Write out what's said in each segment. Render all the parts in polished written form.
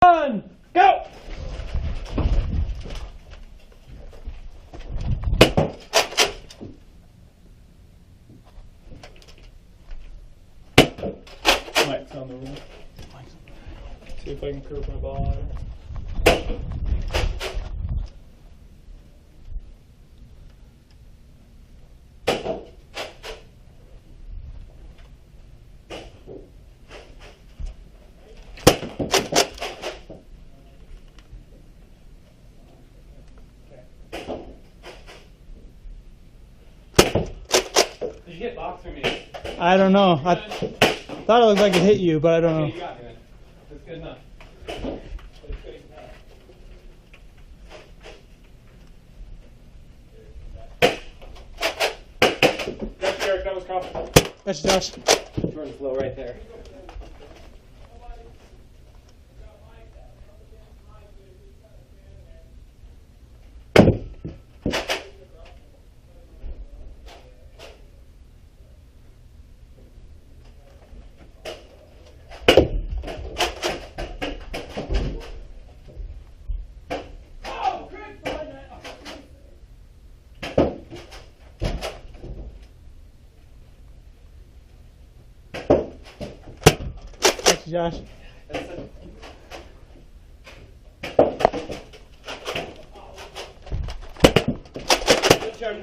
1, go! Mike's on the room. See if I can curve my ball out. Did you hit box or me? I don't know. I thought it looked like it hit you, but I don't know. You got me then. That's good enough. That's Derek, that was confident. That's Josh. Jordan flow right there. That's Josh. Good job.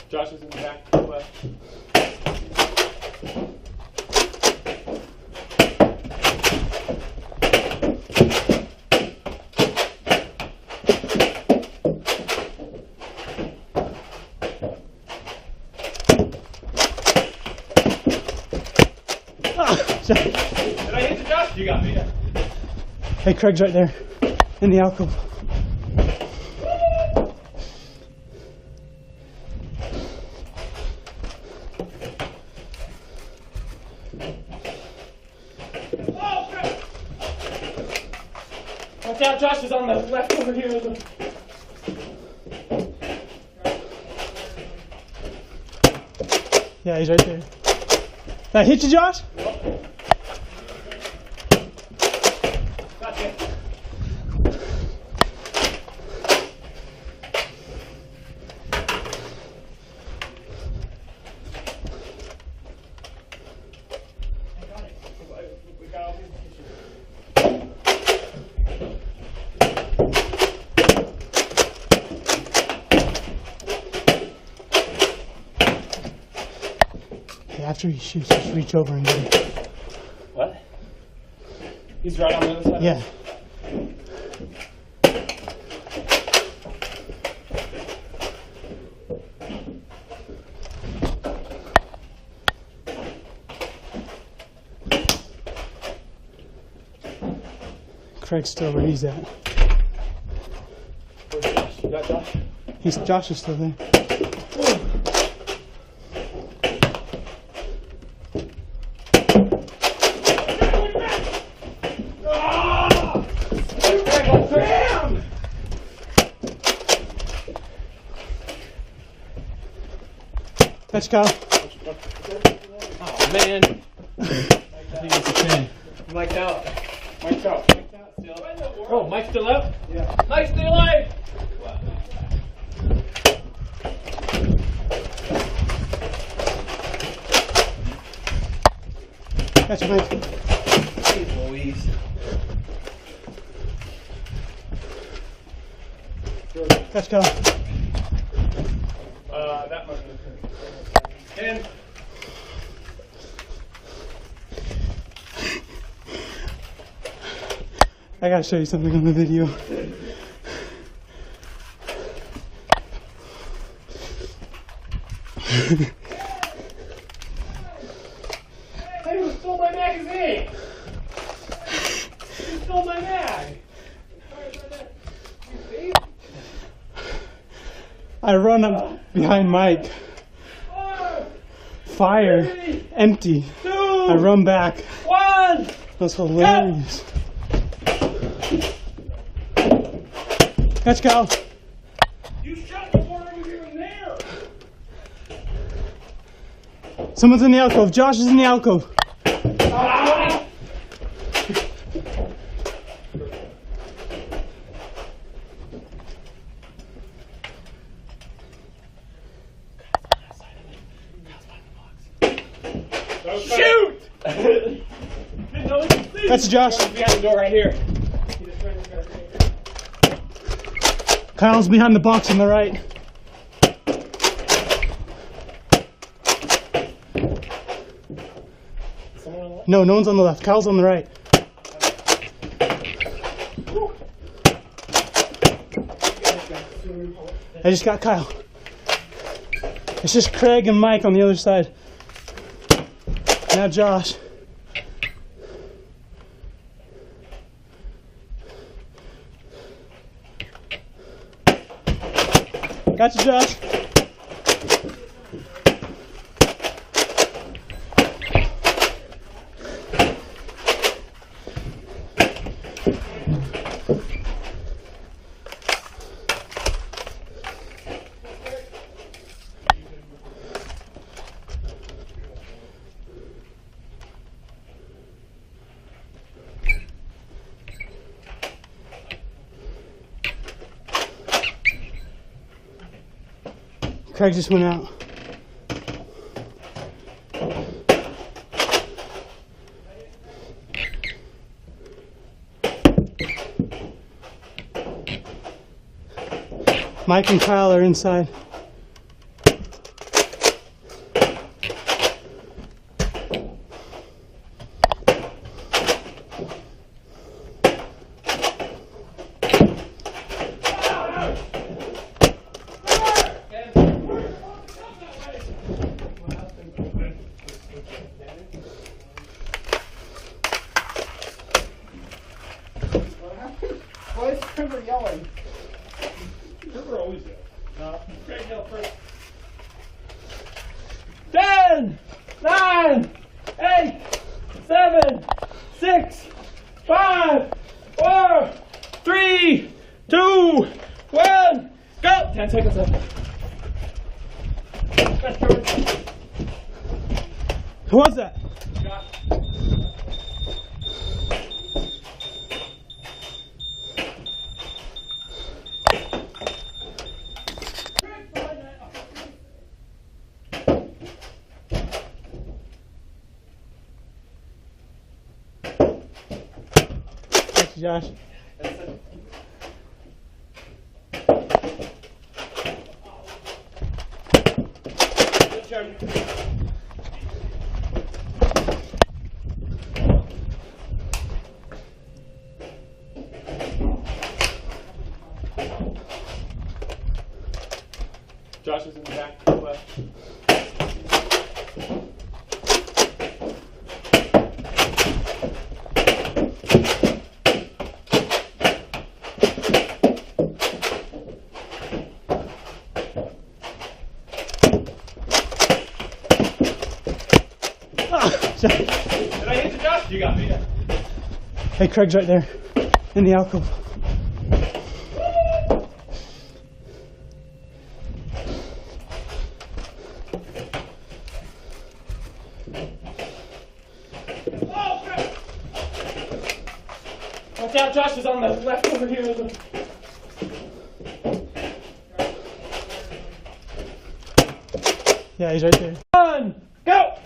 Josh is in the back to the left. Did I hit you, Josh? You got me, yeah. Hey, Craig's right there in the alcove. Oh, crap! Watch out, Josh is on the left over here. Yeah, he's right there. Did I hit you, Josh? Gotcha. I got it. We got all these pictures. Hey, after he shoots, just reach over and get him. What? He's right on the other side? Yeah. Craig's still where he's at. Where's Josh? You got Josh? Josh is still there. Let's go. Oh, man. I think it's a 10. Mike's out. Mike's out. Mike's out still. Oh, Mike's still up? Yeah. Mike's still alive! That's Mike. Jeez Louise. Let's go. That must be 10. I gotta show you something on the video. Hey, who stole my magazine? Who stole my mag? I run up behind Mike. Fire. Empty. 2, I run back. 1. That's hilarious. Let's go. You shut the door over here and there. Someone's in the alcove. Josh is in the alcove. Ah! Shoot! That's Josh. Behind the door right here. Kyle's behind the box on the right. No, no one's on the left. Kyle's on the right. I just got Kyle. It's just Craig and Mike on the other side. Now Josh. Gotcha, Josh. Craig just went out. Mike and Kyle are inside. Why is Trevor yelling? Trevor always yells. No, Craig yelled first. 10, 9, 8, 7, 6, 5, 4, 3, 2, 1, go! 10 seconds left. That's Trevor. Who was that? Josh. Josh is in the back to the left. Did I hit you, Josh? You got me. Hey, Craig's right there in the alcove. Watch out, Josh is on the left over here. Yeah, he's right there. 1, go!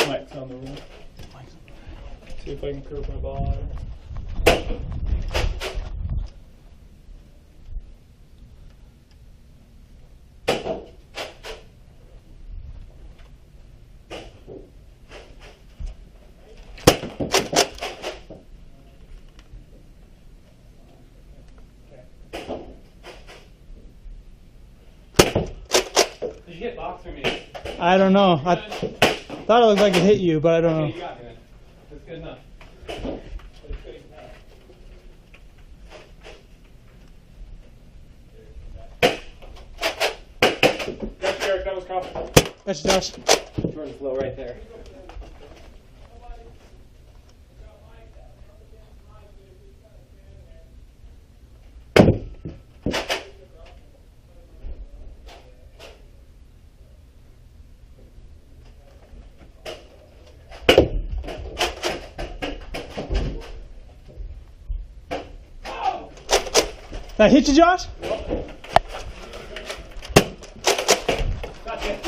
Mike's on the room. See if I can curve my ball out. Did you hit box or me? I don't know. I thought it looked like it hit you, but I don't know. You got me then. That's good enough. That's Eric, that was confident. That's Josh. Jordan's low right there. Did I hit you, Josh? Gotcha.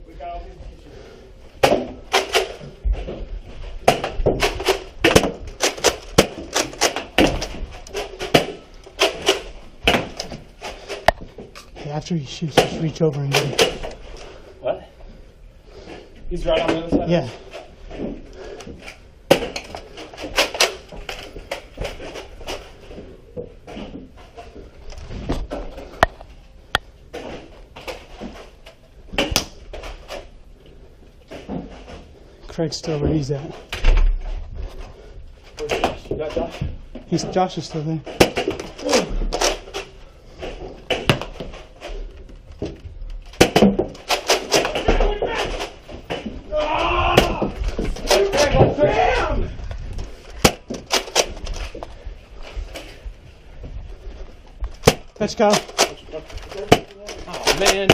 We got all these pictures. Hey, after he shoots, just reach over and get it. What? He's right on the other side? Yeah. Craig's still where he's at. Where's Josh? You got Josh? Josh is still there. Bam! Let's go. Oh, man.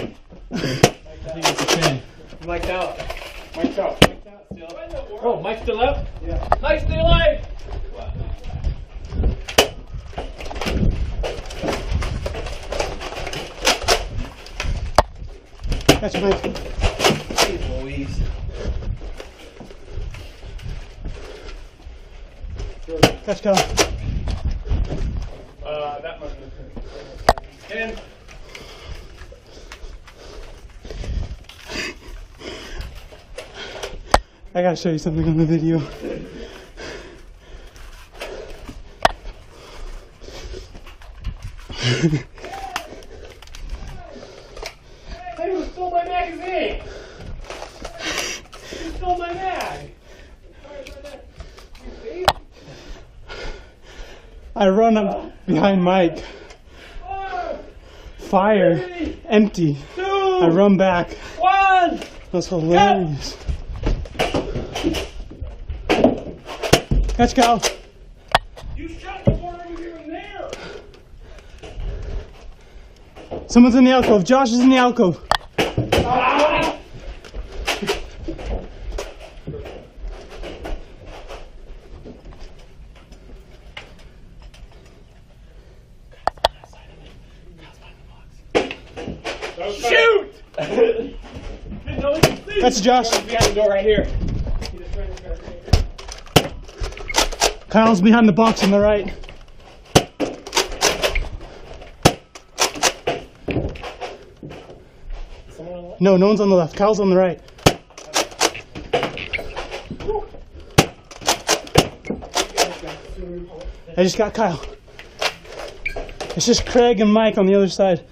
I think it's a 10. Mike's out. Mike's out. Mike's out still. Oh, Mike's still up? Yeah. Mike's still alive! That's Mike. Jeez Louise. Let's go. That much. 10. I gotta show you something on the video. Hey, who stole my magazine? Who stole my mag? I run up behind Mike. Fire. Empty. 2, I run back. 1. That's hilarious. Let's go. You shot before I was even there. Someone's in the alcove. Josh is in the alcove. Ah! Shoot! That's Josh. Behind the door right here. Kyle's behind the box on the right. No, no one's on the left. Kyle's on the right. I just got Kyle. It's just Craig and Mike on the other side.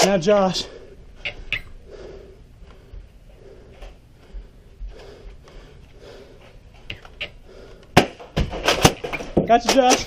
Now Josh. Gotcha, Josh.